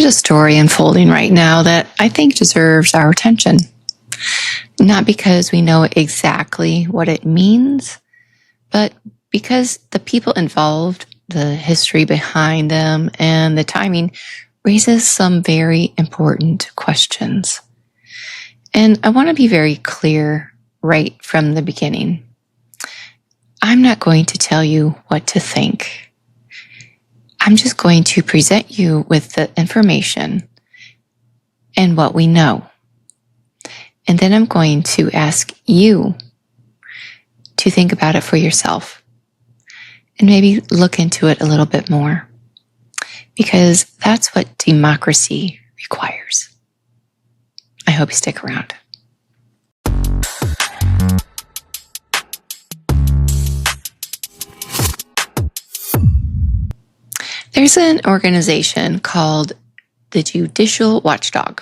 There's a story unfolding right now that I think deserves our attention. Not because we know exactly what it means, but because the people involved, the history behind them, and the timing raises some very important questions. And I want to be very clear right from the beginning. I'm not going to tell you what to think. I'm just going to present you with the information and what we know. And then I'm going to ask you to think about it for yourself and maybe look into it a little bit more, because that's what democracy requires. I hope you stick around. There's an organization called the Judicial Watchdog.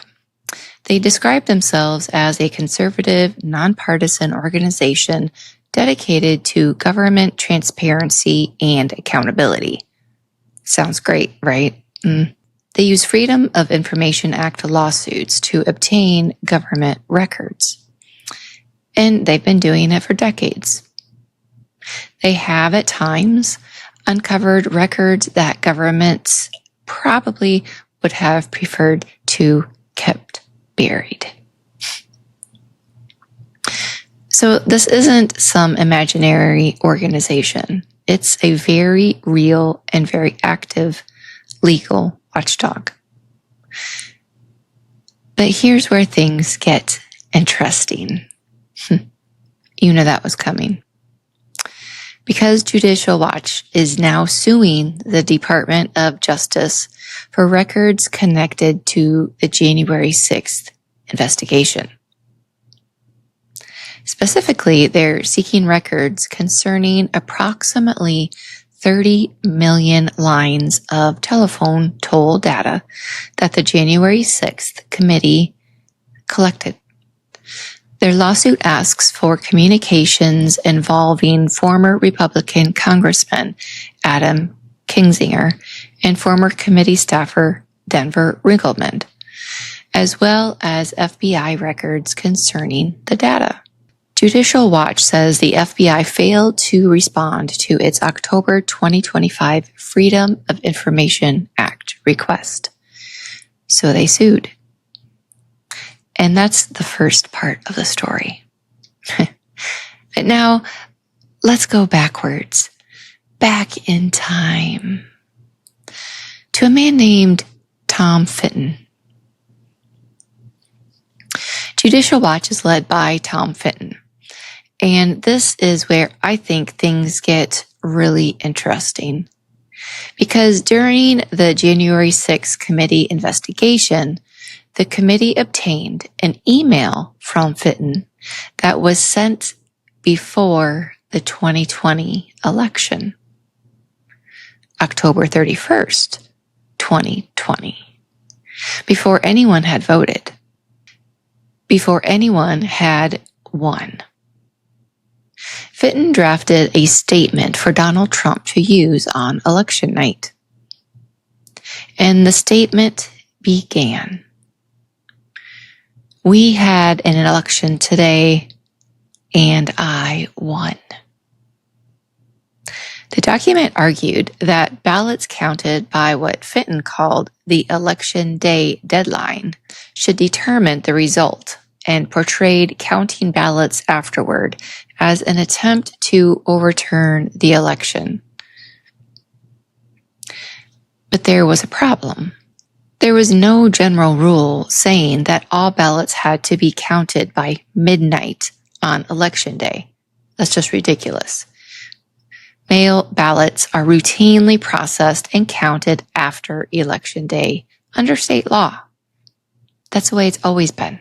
They describe themselves as a conservative, nonpartisan organization dedicated to government transparency and accountability. Sounds great, right? They use Freedom of Information Act lawsuits to obtain government records. And they've been doing it for decades. They have at times uncovered records that governments probably would have preferred to kept buried. So this isn't some imaginary organization. It's a very real and very active legal watchdog. But here's where things get interesting. You know that was coming. Because Judicial Watch is now suing the Department of Justice for records connected to the January 6th investigation. Specifically, they're seeking records concerning approximately 30 million lines of telephone toll data that the January 6th committee collected. Their lawsuit asks for communications involving former Republican Congressman Adam Kinzinger and former committee staffer Denver Riggleman, as well as FBI records concerning the data. Judicial Watch says the FBI failed to respond to its October 2025 Freedom of Information Act request, so they sued. And that's the first part of the story. But now, let's go backwards, back in time, to a man named Tom Fitton. Judicial Watch is led by Tom Fitton. And this is where I think things get really interesting. Because during the January 6th committee investigation, the committee obtained an email from Fitton that was sent before the 2020 election, October 31st, 2020, before anyone had voted, before anyone had won. Fitton drafted a statement for Donald Trump to use on election night. And the statement began, "We had an election today, and I won." The document argued that ballots counted by what Fitton called the election day deadline should determine the result, and portrayed counting ballots afterward as an attempt to overturn the election. But there was a problem. There was no general rule saying that all ballots had to be counted by midnight on election day. That's just ridiculous. Mail ballots are routinely processed and counted after election day under state law. That's the way it's always been.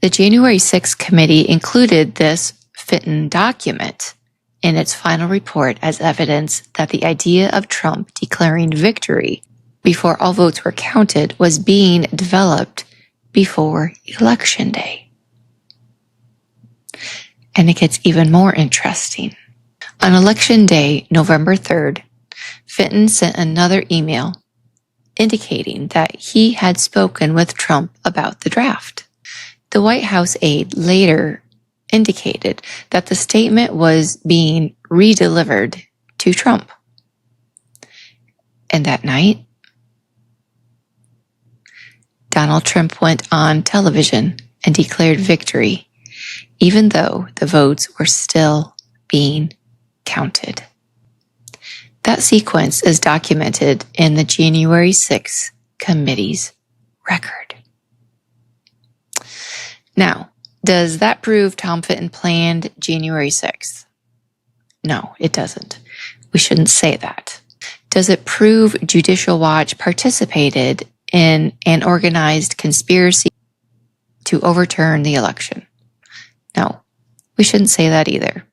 The January 6th committee included this Fitton document in its final report as evidence that the idea of Trump declaring victory before all votes were counted was being developed before Election Day. And it gets even more interesting. On Election Day, November 3rd, Fitton sent another email indicating that he had spoken with Trump about the draft. The White House aide later indicated that the statement was being redelivered to Trump. And that night, Donald Trump went on television and declared victory, even though the votes were still being counted. That sequence is documented in the January 6th committee's record. Now, does that prove Tom Fitton planned January 6th? No, it doesn't. We shouldn't say that. Does it prove Judicial Watch participated in an organized conspiracy to overturn the election? No, we shouldn't say that either.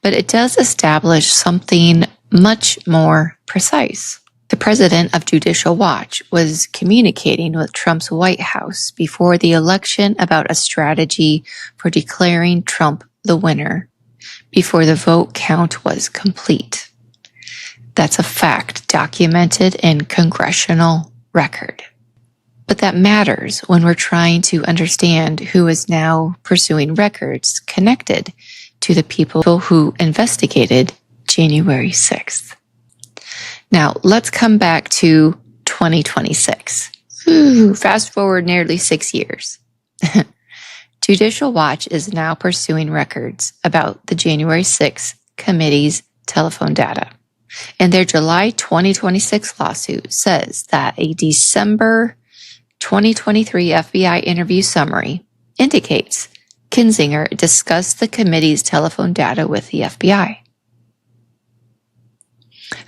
But it does establish something much more precise. The president of Judicial Watch was communicating with Trump's White House before the election about a strategy for declaring Trump the winner before the vote count was complete. That's a fact documented in congressional record. But that matters when we're trying to understand who is now pursuing records connected to the people who investigated January 6th. Now, let's come back to 2026. Fast forward nearly 6 years. Judicial Watch is now pursuing records about the January 6th committee's telephone data. And their July 2026 lawsuit says that a December 2023 FBI interview summary indicates Kinzinger discussed the committee's telephone data with the FBI.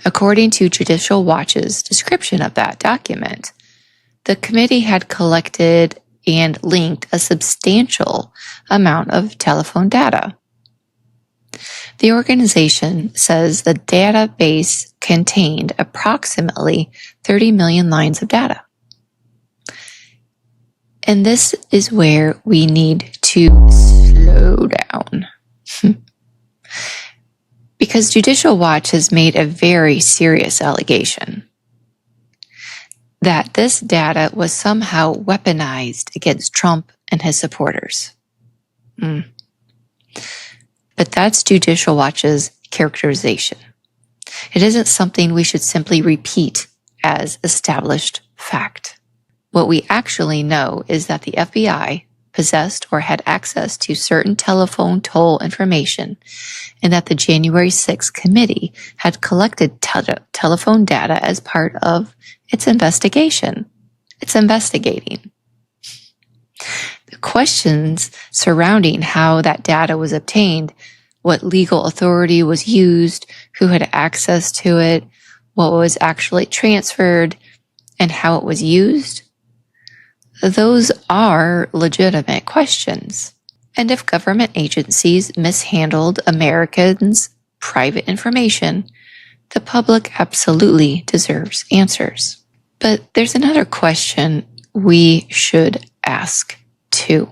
According to Judicial Watch's description of that document, the committee had collected and linked a substantial amount of telephone data. The organization says the database contained approximately 30 million lines of data. And this is where we need to slow down. Because Judicial Watch has made a very serious allegation that this data was somehow weaponized against Trump and his supporters. But that's Judicial Watch's characterization. It isn't something we should simply repeat as established fact. What we actually know is that the FBI possessed or had access to certain telephone toll information, and that the January 6th committee had collected telephone data as part of its investigation. It's investigating. The questions surrounding how that data was obtained, what legal authority was used, who had access to it, what was actually transferred, and how it was used, those are legitimate questions. And if government agencies mishandled Americans' private information, the public absolutely deserves answers. But there's another question we should ask too.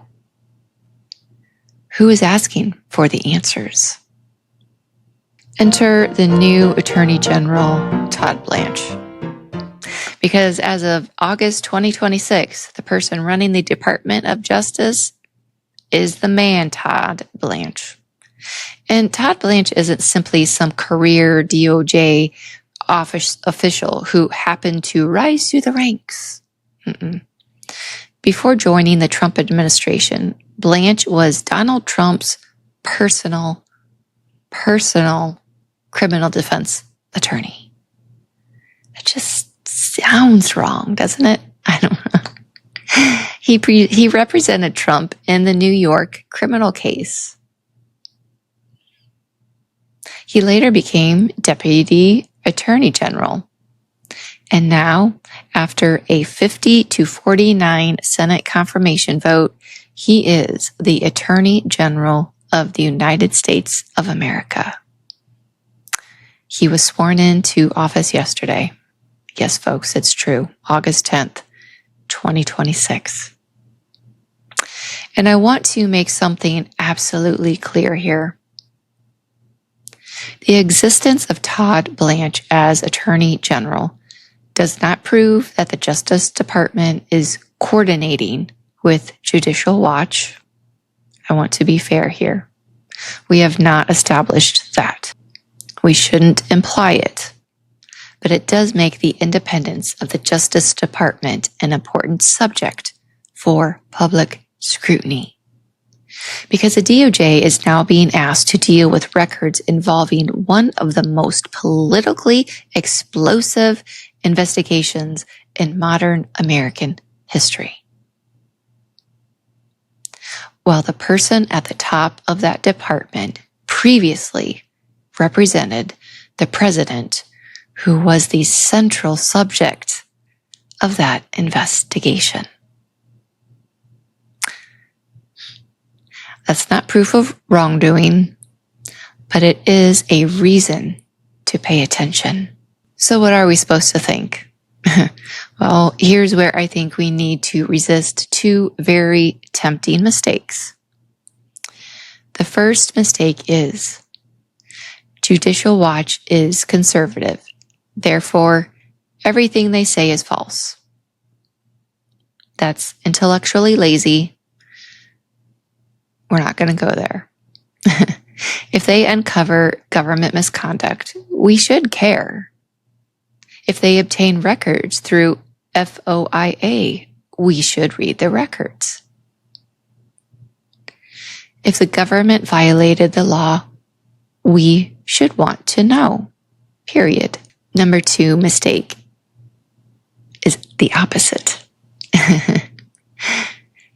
Who is asking for the answers? Enter the new Attorney General, Todd Blanche. Because as of August 2026, the person running the Department of Justice is the man, Todd Blanche. And Todd Blanche isn't simply some career DOJ official who happened to rise through the ranks. Before joining the Trump administration, Blanche was Donald Trump's personal criminal defense attorney. It just sounds wrong, doesn't it? I don't know. He represented Trump in the New York criminal case. He later became Deputy Attorney General. And now, after a 50-49 Senate confirmation vote, he is the Attorney General of the United States of America. He was sworn into office yesterday. Yes, folks, it's true. August 10th, 2026. And I want to make something absolutely clear here. The existence of Todd Blanche as Attorney General does not prove that the Justice Department is coordinating with Judicial Watch. I want to be fair here. We have not established that. We shouldn't imply it, but it does make the independence of the Justice Department an important subject for public scrutiny. Because the DOJ is now being asked to deal with records involving one of the most politically explosive investigations in modern American history. While the person at the top of that department previously represented the president, who was the central subject of that investigation. That's not proof of wrongdoing, but it is a reason to pay attention. So what are we supposed to think? Well, here's where I think we need to resist two very tempting mistakes. The first mistake is Judicial Watch is conservative. Therefore, everything they say is false. That's intellectually lazy. We're not going to go there. If they uncover government misconduct, we should care. If they obtain records through FOIA, we should read the records. If the government violated the law, we should want to know, period. Number two mistake is the opposite.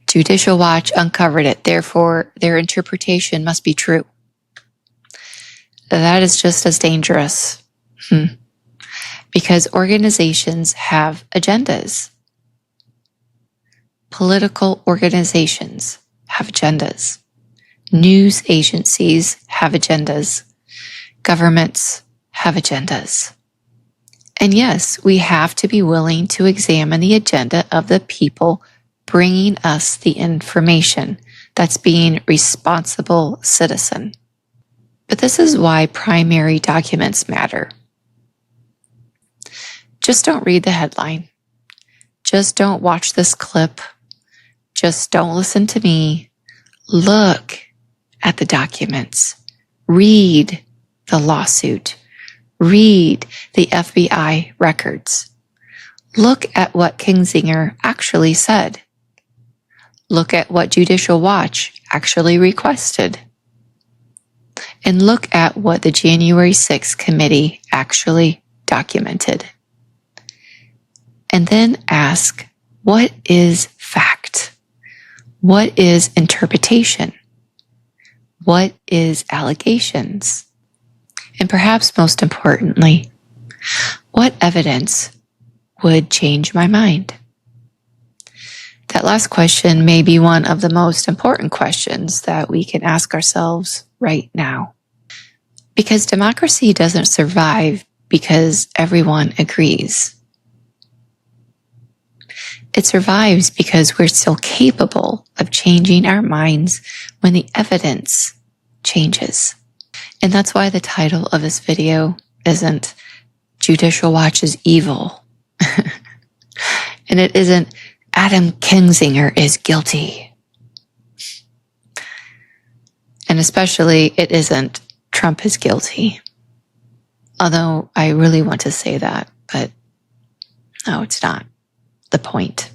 Judicial Watch uncovered it, therefore their interpretation must be true. That is just as dangerous. Because organizations have agendas. Political organizations have agendas. News agencies have agendas. Governments have agendas. And yes, we have to be willing to examine the agenda of the people bringing us the information. That's being responsible citizen. But this is why primary documents matter. Just don't read the headline. Just don't watch this clip. Just don't listen to me. Look at the documents. Read the lawsuit. Read the FBI records. Look at what Kinzinger actually said. Look at what Judicial Watch actually requested. And look at what the January 6th committee actually documented. And then ask, what is fact? What is interpretation? What is allegations? And perhaps most importantly, what evidence would change my mind? That last question may be one of the most important questions that we can ask ourselves right now. Because democracy doesn't survive because everyone agrees. It survives because we're still capable of changing our minds when the evidence changes. And that's why the title of this video isn't Judicial Watch is evil. And it isn't Adam Kinzinger is guilty. And especially it isn't Trump is guilty. Although I really want to say that, but no, it's not the point.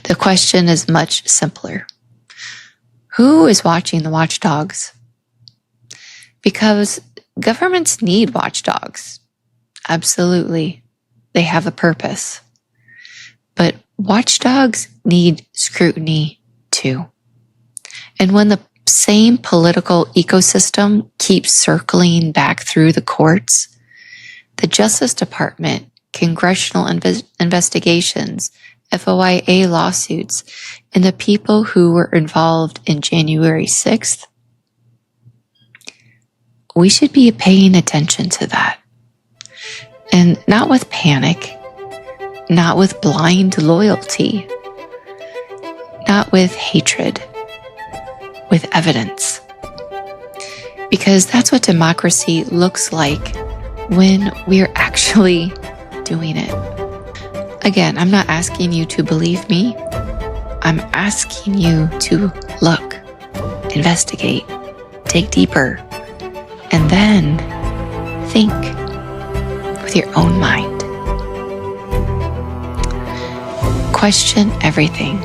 The question is much simpler. Who is watching the watchdogs? Because governments need watchdogs. Absolutely. They have a purpose. But watchdogs need scrutiny too. And when the same political ecosystem keeps circling back through the courts, the Justice Department, congressional investigations, FOIA lawsuits, and the people who were involved in January 6th, we should be paying attention to that. And not with panic, not with blind loyalty, not with hatred, with evidence. Because that's what democracy looks like when we're actually doing it. Again, I'm not asking you to believe me. I'm asking you to look, investigate, dig deeper, and then think with your own mind. Question everything,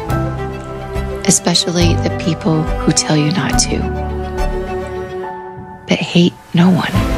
especially the people who tell you not to, but hate no one.